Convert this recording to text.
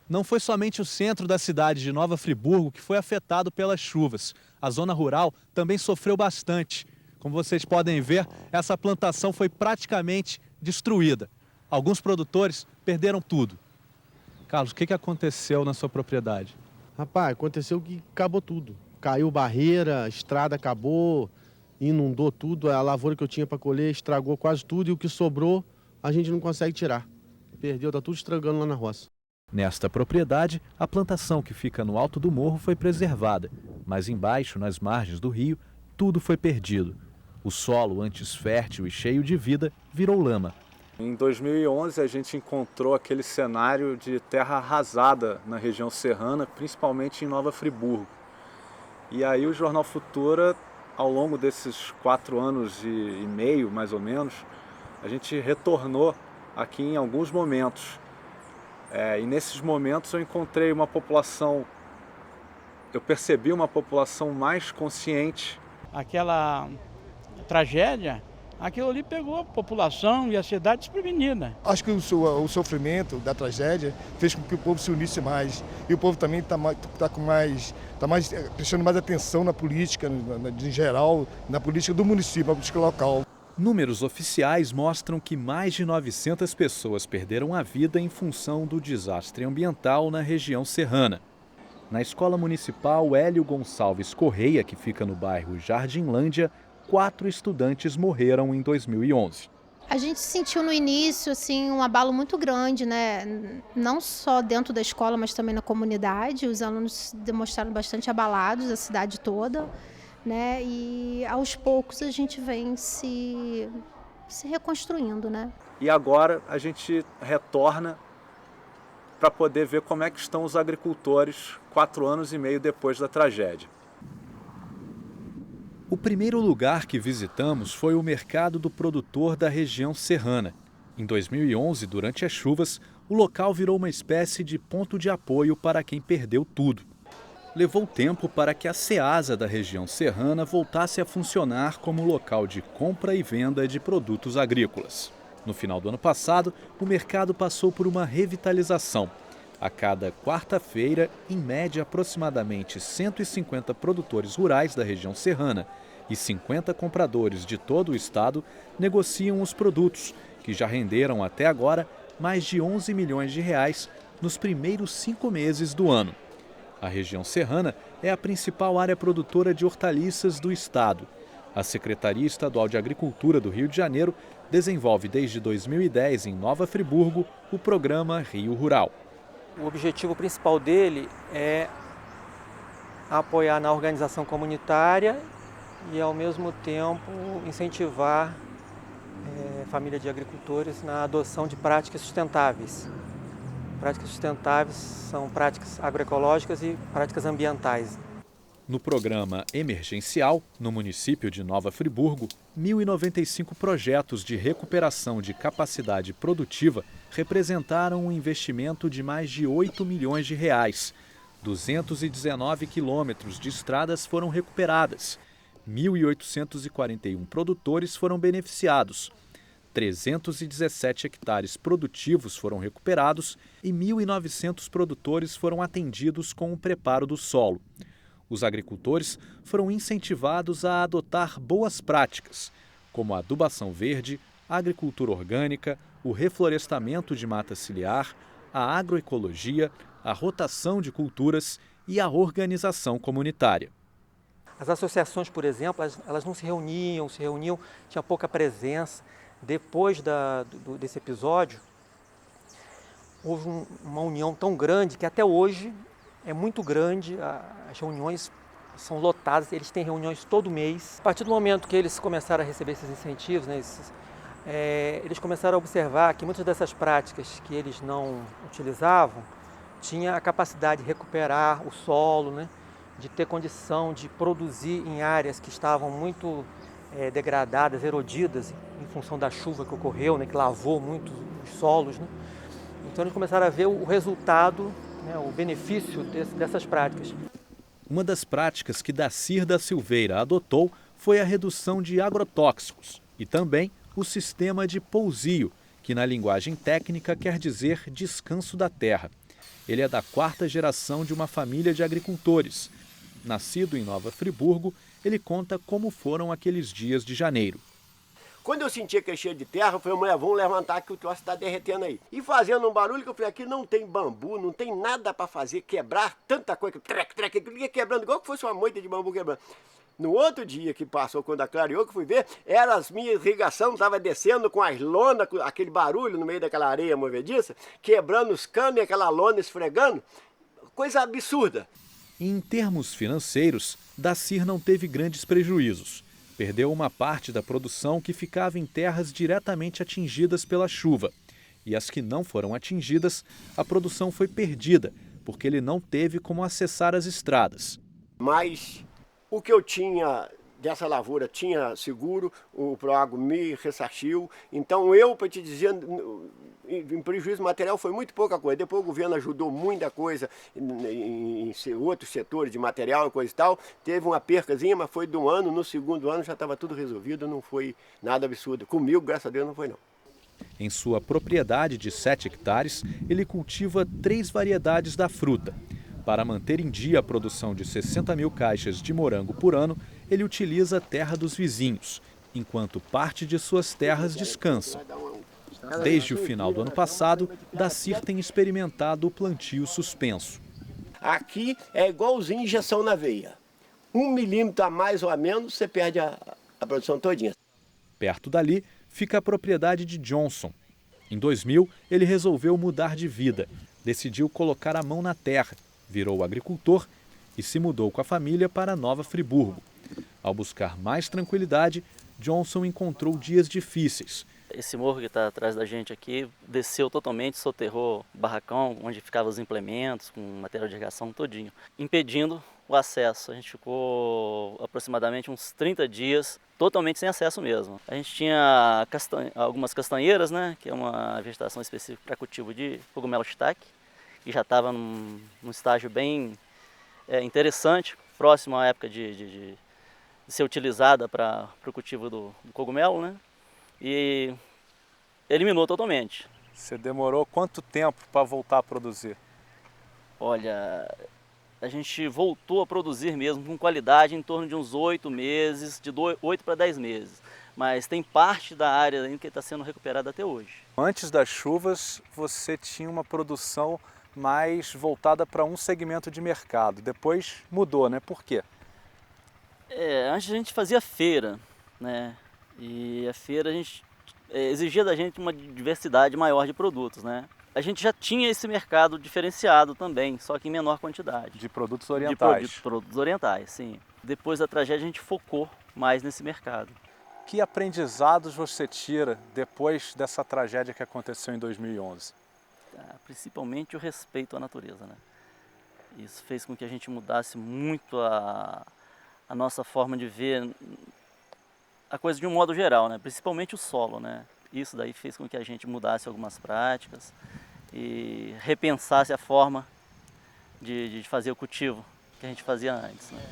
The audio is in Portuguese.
Não foi somente o centro da cidade de Nova Friburgo que foi afetado pelas chuvas. A zona rural também sofreu bastante. Como vocês podem ver, essa plantação foi praticamente destruída. Alguns produtores perderam tudo. Carlos, o que aconteceu na sua propriedade? Rapaz, aconteceu que acabou tudo. Caiu barreira, a estrada acabou, inundou tudo. A lavoura que eu tinha para colher estragou quase tudo e o que sobrou a gente não consegue tirar. Perdeu, tá tudo estragando lá na roça. Nesta propriedade, a plantação que fica no alto do morro foi preservada, mas embaixo, nas margens do rio, tudo foi perdido. O solo, antes fértil e cheio de vida, virou lama. Em 2011, a gente encontrou aquele cenário de terra arrasada na região serrana, principalmente em Nova Friburgo. E aí o Jornal Futura, ao longo desses 4 anos e meio, mais ou menos, a gente retornou aqui em alguns momentos. E nesses momentos eu encontrei uma população, eu percebi uma população mais consciente. Aquela tragédia, aquilo ali pegou a população e a cidade desprevenida. Acho que o sofrimento da tragédia fez com que o povo se unisse mais. E o povo também está prestando mais atenção na política, em geral, na política do município, na política local. Números oficiais mostram que mais de 900 pessoas perderam a vida em função do desastre ambiental na região serrana. Na Escola Municipal Hélio Gonçalves Correia, que fica no bairro Jardinlândia, 4 estudantes morreram em 2011. A gente sentiu no início assim, um abalo muito grande, né? Não só dentro da escola, mas também na comunidade. Os alunos se demonstraram bastante abalados, a cidade toda, né? E aos poucos a gente vem se reconstruindo, né? E agora a gente retorna para poder ver como é que estão os agricultores 4 anos e meio depois da tragédia. O primeiro lugar que visitamos foi o mercado do produtor da região serrana. Em 2011, durante as chuvas, o local virou uma espécie de ponto de apoio para quem perdeu tudo. Levou tempo para que a Ceasa da região serrana voltasse a funcionar como local de compra e venda de produtos agrícolas. No final do ano passado, o mercado passou por uma revitalização. A cada quarta-feira, em média, aproximadamente 150 produtores rurais da região serrana e 50 compradores de todo o estado negociam os produtos, que já renderam até agora mais de 11 milhões de reais nos primeiros 5 meses do ano. A região serrana é a principal área produtora de hortaliças do estado. A Secretaria Estadual de Agricultura do Rio de Janeiro desenvolve desde 2010 em Nova Friburgo o programa Rio Rural. O objetivo principal dele é apoiar na organização comunitária e, ao mesmo tempo, incentivar a família de agricultores na adoção de práticas sustentáveis. Práticas sustentáveis são práticas agroecológicas e práticas ambientais. No programa emergencial, no município de Nova Friburgo, 1.095 projetos de recuperação de capacidade produtiva representaram um investimento de mais de 8 milhões de reais. 219 quilômetros de estradas foram recuperadas. 1.841 produtores foram beneficiados. 317 hectares produtivos foram recuperados e 1.900 produtores foram atendidos com o preparo do solo. Os agricultores foram incentivados a adotar boas práticas, como a adubação verde, a agricultura orgânica, o reflorestamento de mata ciliar, a agroecologia, a rotação de culturas e a organização comunitária. As associações, por exemplo, elas não se reuniam, tinha pouca presença. Depois desse episódio, houve uma união tão grande que até hoje é muito grande, as reuniões são lotadas, eles têm reuniões todo mês. A partir do momento que eles começaram a receber esses incentivos, né, eles começaram a observar que muitas dessas práticas que eles não utilizavam tinha a capacidade de recuperar o solo, né, de ter condição de produzir em áreas que estavam muito degradadas, erodidas, em função da chuva que ocorreu, né, que lavou muito os solos, né? Então eles começaram a ver o resultado, né, o benefício dessas práticas. Uma das práticas que Dacir da Silveira adotou foi a redução de agrotóxicos e também o sistema de pousio, que na linguagem técnica quer dizer descanso da terra. Ele é da 4ª geração de uma família de agricultores. Nascido em Nova Friburgo, ele conta como foram aqueles dias de janeiro. Quando eu senti aquele cheiro de terra, eu falei, mulher, vamos levantar que o troço está derretendo aí. E fazendo um barulho que eu falei, aqui não tem bambu, não tem nada para fazer, quebrar tanta coisa, trec, ia quebrando, igual que fosse uma moita de bambu quebrando. No outro dia que passou, quando clareou, que fui ver, era as minhas irrigações, estava descendo com as lonas, aquele barulho no meio daquela areia movediça, quebrando os canos e aquela lona esfregando, coisa absurda. Em termos financeiros, Dacir não teve grandes prejuízos. Perdeu uma parte da produção que ficava em terras diretamente atingidas pela chuva. E as que não foram atingidas, a produção foi perdida, porque ele não teve como acessar as estradas. Mas o que eu tinha dessa lavoura tinha seguro, o Proagro me ressarciu. Então eu, para te dizer, em prejuízo material foi muito pouca coisa. Depois o governo ajudou muita coisa em outros setores de material e coisa e tal. Teve uma percazinha, mas foi de um ano. No segundo ano já estava tudo resolvido, não foi nada absurdo. Comigo, graças a Deus, não foi não. Em sua propriedade de 7 hectares, ele cultiva 3 variedades da fruta. Para manter em dia a produção de 60 mil caixas de morango por ano, ele utiliza a terra dos vizinhos, enquanto parte de suas terras descansa. Desde o final do ano passado, Dacir tem experimentado o plantio suspenso. Aqui é igualzinho injeção na veia. 1 milímetro a mais ou a menos, você perde a produção todinha. Perto dali fica a propriedade de Johnson. Em 2000, ele resolveu mudar de vida. Decidiu colocar a mão na terra, virou agricultor e se mudou com a família para Nova Friburgo. Ao buscar mais tranquilidade, Johnson encontrou dias difíceis. Esse morro que está atrás da gente aqui desceu totalmente, soterrou o barracão onde ficavam os implementos, com material de irrigação todinho, impedindo o acesso. A gente ficou aproximadamente uns 30 dias totalmente sem acesso mesmo. A gente tinha algumas castanheiras, né, que é uma vegetação específica para cultivo de cogumelo shiitake, que já estava num estágio bem interessante, próximo à época de ser utilizada para o cultivo do cogumelo, né? E eliminou totalmente. Você demorou quanto tempo para voltar a produzir? Olha, a gente voltou a produzir mesmo com qualidade em torno de uns 8 meses, de 8 para 10 meses. Mas tem parte da área ainda que está sendo recuperada até hoje. Antes das chuvas, você tinha uma produção mais voltada para um segmento de mercado. Depois mudou, né? Por quê? Antes a gente fazia feira, né? E a feira a gente exigia da gente uma diversidade maior de produtos, né? A gente já tinha esse mercado diferenciado também, só que em menor quantidade. De produtos orientais. De produtos orientais, sim. Depois da tragédia a gente focou mais nesse mercado. Que aprendizados você tira depois dessa tragédia que aconteceu em 2011? Principalmente o respeito à natureza, né? Isso fez com que a gente mudasse muito a nossa forma de ver a coisa de um modo geral, né? Principalmente o solo, né? Isso daí fez com que a gente mudasse algumas práticas e repensasse a forma de fazer o cultivo que a gente fazia antes, né?